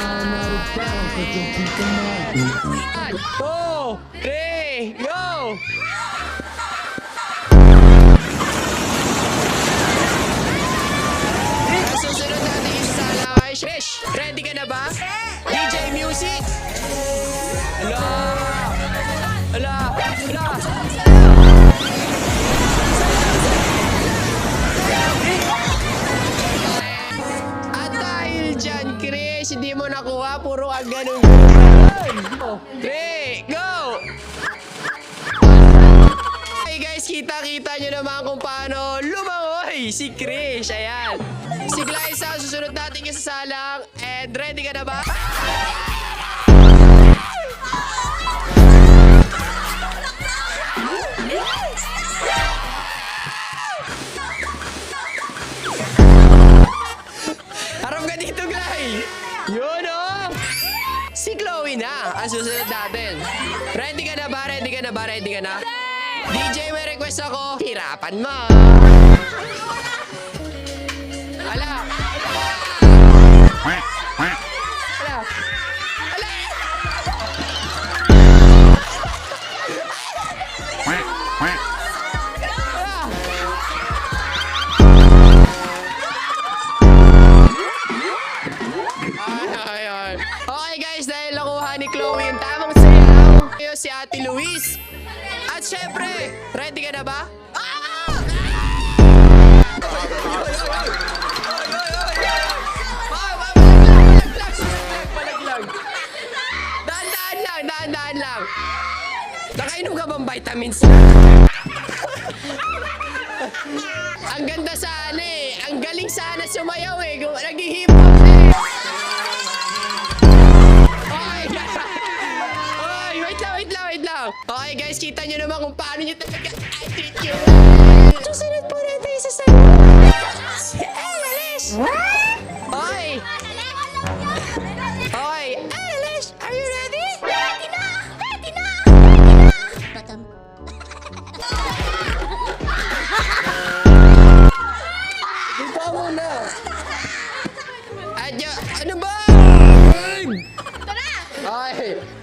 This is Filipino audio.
2, 3, go! Susunod natin yung sala kay Shesh. Ready ka na ba? DJ Music! Ala! Ala! Ala! At dahil dyan, Chris, hindi mo nakuha. Puro ang ganun. 3, go! Hey guys, kita-kita nyo naman kung paano lumangoy si Chris. Ayan. Si Glyza, susunod natin kasasalang. And ready ka na ba? Harap ka dito, Gly. Yun, oh. Si Chloe na ang susunod natin. Ready ka na ba? Ready ka na ba? Ready ka na? DJ, may request ako. Hirapan mo. Ala. Ala. Ala. Ay. Okay guys, dahil nakuha ni Chloe yung tamang sayaw, kayo si Ate Luis. At syempre, ready ka na ba? Dahan-dahan lang. Nakainom ka bang vitamins? Ang ganda sana eh. Ang galing sana sumayaw eh. Nag-hip-hop eh. Oy, wait lang. Okay guys, kita nyo naman kung paano nyo talaga i-treat nyo. Susunod po natin sa sayo. Si Alice. Oy. Oy, Alice, are you ready? Ready na! Batam. Dito muna. Adyo, ano ba? Ito na! Okay.